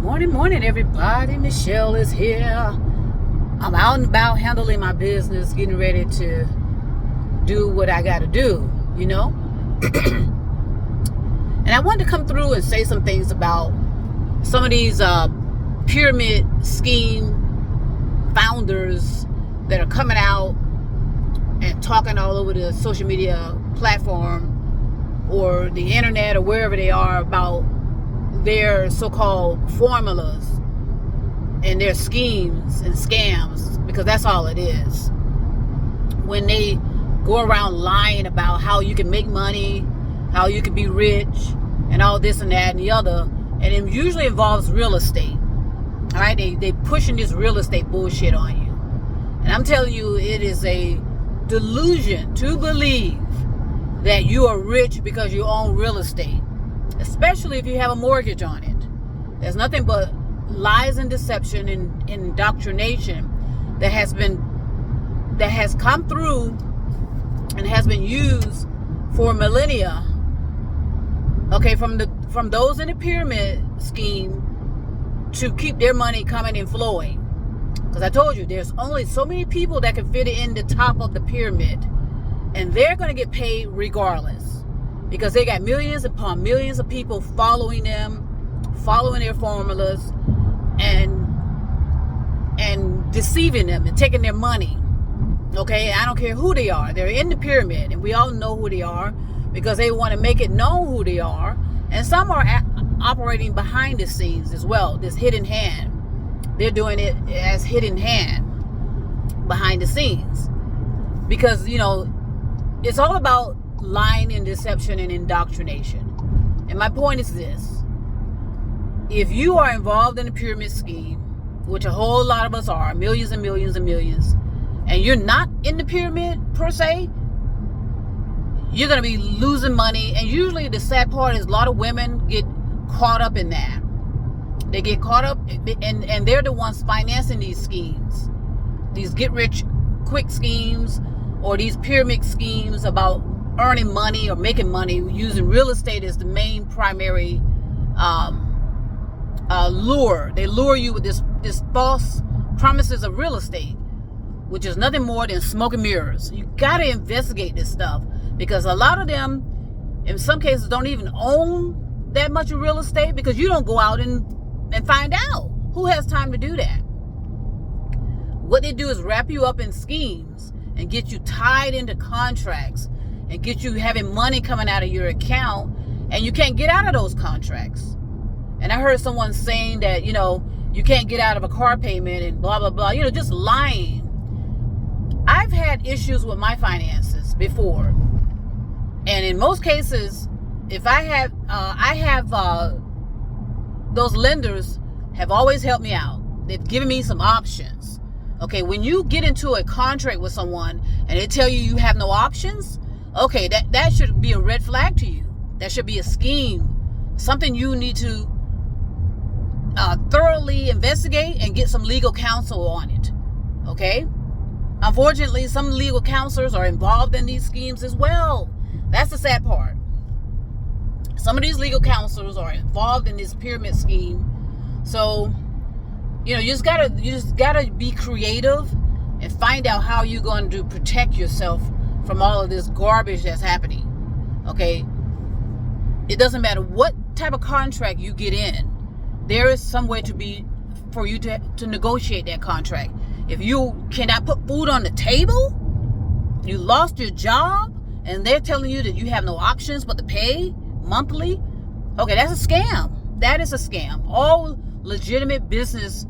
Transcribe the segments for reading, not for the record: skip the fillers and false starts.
Morning, everybody. Michelle is here. I'm out and about handling my business, getting ready to do what I got to do, And I wanted to come through and say some things about some of these pyramid scheme founders that are coming out and talking all over the social media platform or the internet or wherever they are about their so-called formulas and their schemes and scams, because that's all it is. When they go around lying about how you can make money, how you can be rich, and all this and that and the other, and it usually involves real estate. All right, they pushing this real estate bullshit on you, and I'm telling you, it is a delusion to believe that you are rich because you own real estate, especially if you have a mortgage on it. There's nothing but lies and deception and indoctrination that has come through and has been used for millennia. Okay, from those in the pyramid scheme to keep their money coming and flowing. Because I told you, there's only so many people that can fit in the top of the pyramid, and they're going to get paid regardless, because they got millions upon millions of people following them, following their formulas, and deceiving them and taking their money. Okay, I don't care who they are. They're in the pyramid, and we all know who they are because they want to make it known who they are. And some are operating behind the scenes as well, this hidden hand. They're doing it as hidden hand behind the scenes because, it's all about lying and deception and indoctrination. And my point is this: if you are involved in a pyramid scheme, which a whole lot of us are, millions and millions and millions, and you're not in the pyramid per se, you're going to be losing money. And usually the sad part is a lot of women get caught up in that. They get caught up, and they're the ones financing these schemes, these get rich quick schemes, or these pyramid schemes about earning money or making money using real estate as the main primary lure. They lure you with this false promises of real estate, which is nothing more than smoke and mirrors. You got to investigate this stuff, because a lot of them, in some cases, don't even own that much of real estate, because you don't go out and find out. Who has time to do that? What they do is wrap you up in schemes and get you tied into contracts and get you having money coming out of your account, and you can't get out of those contracts. And I heard someone saying that, you can't get out of a car payment and blah, blah, blah, just lying. I've had issues with my finances before. And in most cases, if I have those lenders have always helped me out. They've given me some options. Okay, when you get into a contract with someone and they tell you you have no options, okay, that should be a red flag to you. That should be a scheme, something you need to thoroughly investigate and get some legal counsel on it. Okay? Unfortunately, some legal counselors are involved in these schemes as well. That's the sad part. Some of these legal counselors are involved in this pyramid scheme. So, you just gotta be creative and find out how you're going to protect yourself from all of this garbage that's happening. Okay? It doesn't matter what type of contract you get in. There is some way for you to negotiate that contract. If you cannot put food on the table, you lost your job, and they're telling you that you have no options but to pay monthly, okay, that's a scam. That is a scam. All legitimate business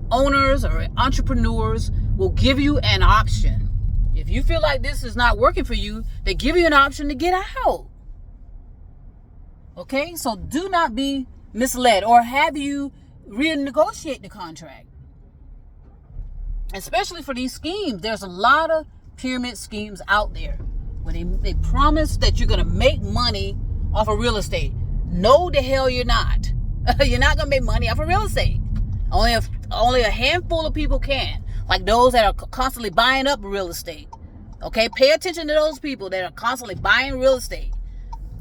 owners or entrepreneurs will give you an option. If you feel like this is not working for you, they give you an option to get out. Okay, so do not be misled or have you renegotiate the contract. Especially for these schemes, there's a lot of pyramid schemes out there where they promise that you're going to make money off of real estate. No, the hell you're not. You're not going to make money off of real estate. Only a handful of people can, like those that are constantly buying up real estate. Okay, pay attention to those people that are constantly buying real estate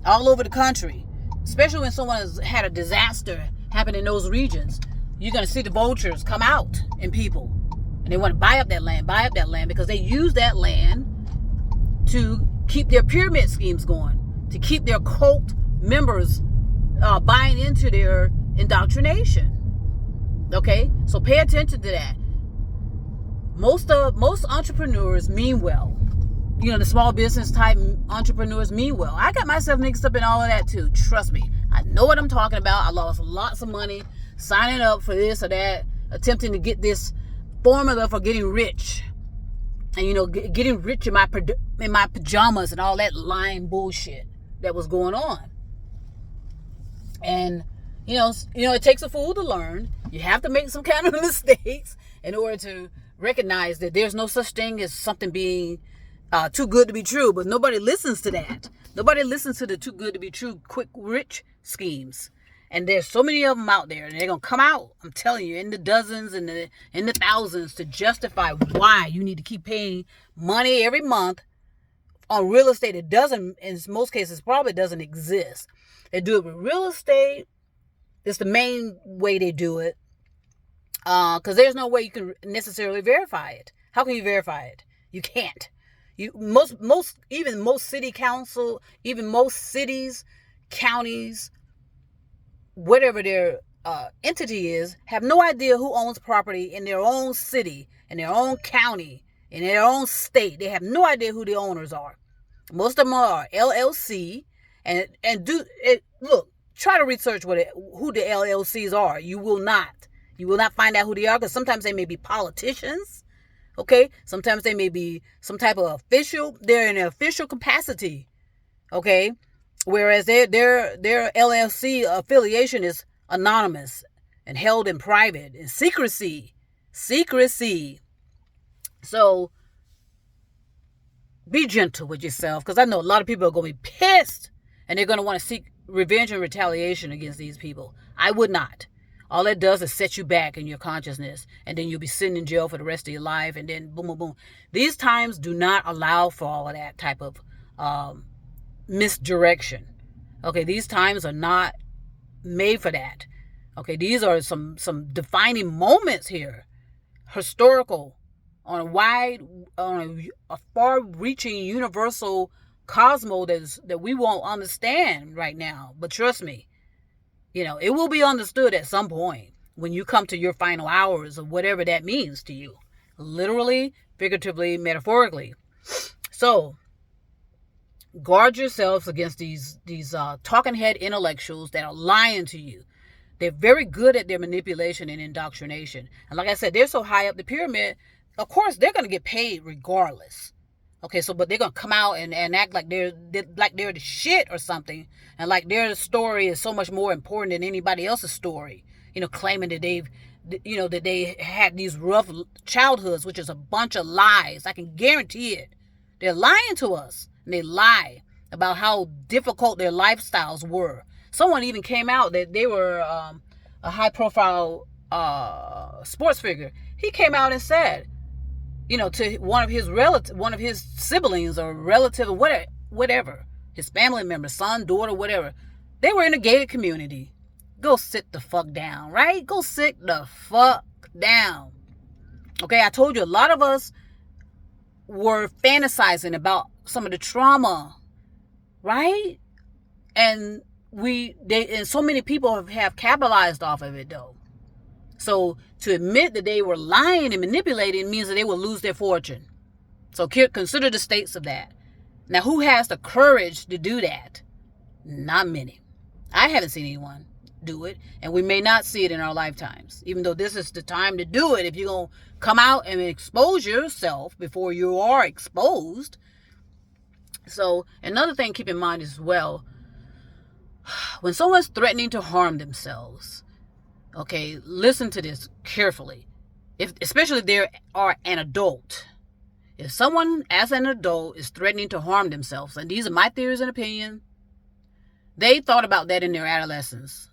all over the country, especially when someone has had a disaster, happen in those regions, you're going to see the vultures come out in people. And they want to buy up that land, because they use that land to keep their pyramid schemes going, to keep their cult members buying into their indoctrination. Okay? So pay attention to that. Most entrepreneurs mean well. You know, the small business type entrepreneurs mean well. I got myself mixed up in all of that too. Trust me. I know what I'm talking about. I lost lots of money signing up for this or that, attempting to get this formula for getting rich. And, you know, getting rich in my pajamas and all that lying bullshit that was going on. And, you know, it takes a fool to learn. You have to make some kind of mistakes in order to recognize that there's no such thing as something being too good to be true. But nobody listens to that. Nobody listens to the too good to be true quick rich schemes. And there's so many of them out there, and they're going to come out, I'm telling you, in the dozens and in the thousands to justify why you need to keep paying money every month on real estate. It doesn't, in most cases, probably doesn't exist. They do it with real estate. It's the main way they do it, because there's no way you can necessarily verify it. How can you verify it? You can't. Even most city council, even most cities, counties, whatever their entity is, have no idea who owns property in their own city, in their own county, in their own state. They have no idea who the owners are. Most of them are LLC, and look, try to research who the LLCs are. You will not find out who they are, because sometimes they may be politicians. Okay, sometimes they may be some type of official. They're in an official capacity. Okay. Whereas their LLC affiliation is anonymous and held in private, in secrecy. So be gentle with yourself, because I know a lot of people are going to be pissed, and they're going to want to seek revenge and retaliation against these people. I would not. All that does is set you back in your consciousness, and then you'll be sitting in jail for the rest of your life, and then boom, boom, boom. These times do not allow for all of that type of misdirection. Okay, these times are not made for that. Okay, these are some defining moments here, historical, on a far-reaching universal cosmos that we won't understand right now. But trust me, you know, it will be understood at some point when you come to your final hours of whatever that means to you, literally, figuratively, metaphorically. So guard yourselves against these talking head intellectuals that are lying to you. They're very good at their manipulation and indoctrination. And like I said, they're so high up the pyramid, of course, they're going to get paid regardless. Okay, but they're going to come out and act like they're the shit or something. And like their story is so much more important than anybody else's story. You know, claiming that that they had these rough childhoods, which is a bunch of lies. I can guarantee it. They're lying to us. And they lie about how difficult their lifestyles were. Someone even came out that they were a high-profile sports figure. He came out and said, you know, to one of his siblings or relative or whatever, his family member, son, daughter, whatever, they were in a gated community. Go sit the fuck down, right? Go sit the fuck down. Okay, I told you a lot of us were fantasizing about some of the trauma, right? And so many people have capitalized off of it, though. So to admit that they were lying and manipulating means that they will lose their fortune. So consider the stakes of that. Now, who has the courage to do that? Not many. I haven't seen anyone do it, and we may not see it in our lifetimes, even though this is the time to do it. If you're going to come out and expose yourself before you are exposed. So another thing keep in mind as well, when someone's threatening to harm themselves, okay, listen to this carefully. Especially if they are an adult. If someone as an adult is threatening to harm themselves, and these are my theories and opinion, they thought about that in their adolescence.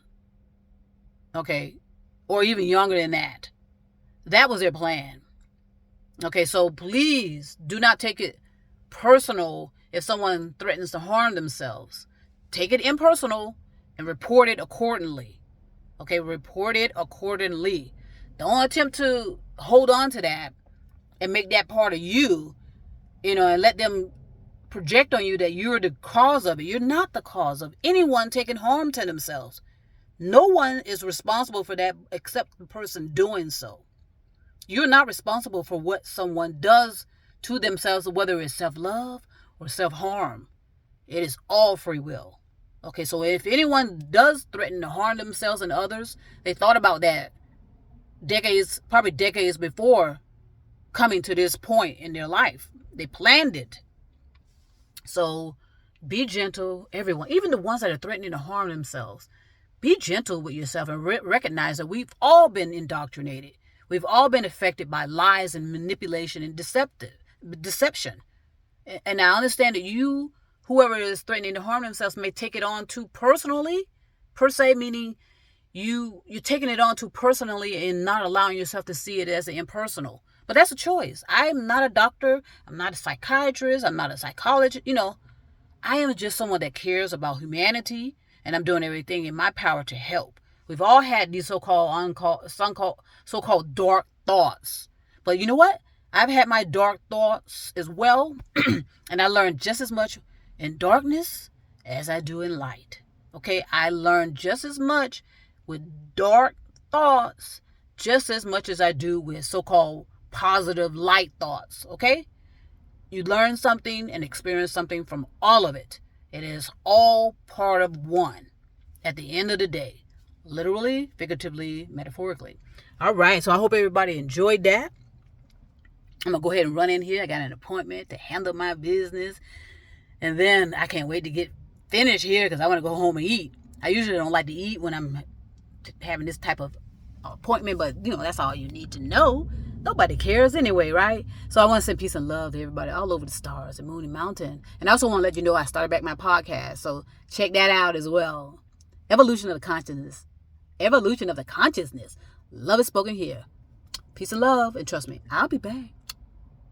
Okay, or even younger than that. That was their plan. Okay, so please do not take it personal if someone threatens to harm themselves. Take it impersonal and report it accordingly. Okay, report it accordingly. Don't attempt to hold on to that and make that part of you, and let them project on you that you're the cause of it. You're not the cause of anyone taking harm to themselves. No one is responsible for that except the person doing so. You're not responsible for what someone does to themselves, whether it's self-love or self-harm. It is all free will. Okay, so if anyone does threaten to harm themselves and others, they thought about that probably decades before coming to this point in their life. They planned it. So be gentle, everyone, even the ones that are threatening to harm themselves. Be gentle with yourself and recognize that we've all been indoctrinated. We've all been affected by lies and manipulation and deception. And I understand that whoever is threatening to harm themselves, may take it on too personally, per se, meaning you're taking it on too personally and not allowing yourself to see it as an impersonal. But that's a choice. I'm not a doctor. I'm not a psychiatrist. I'm not a psychologist. I am just someone that cares about humanity, and I'm doing everything in my power to help. We've all had these so-called dark thoughts. But you know what? I've had my dark thoughts as well, and I learned just as much in darkness as I do in light. Okay? I learned just as much with dark thoughts, just as much as I do with so-called positive light thoughts. Okay? You learn something and experience something from all of it. It is all part of one at the end of the day. Literally, figuratively, metaphorically. All right, so I hope everybody enjoyed that. I'm going to go ahead and run in here. I got an appointment to handle my business. And then I can't wait to get finished here because I want to go home and eat. I usually don't like to eat when I'm having this type of appointment, but that's all you need to know. Nobody cares anyway, right? So I want to send peace and love to everybody all over the stars and moon and mountain. And I also want to let you know I started back my podcast, so check that out as well. Evolution of the consciousness. Love is spoken here. Peace and love, and trust me, I'll be back.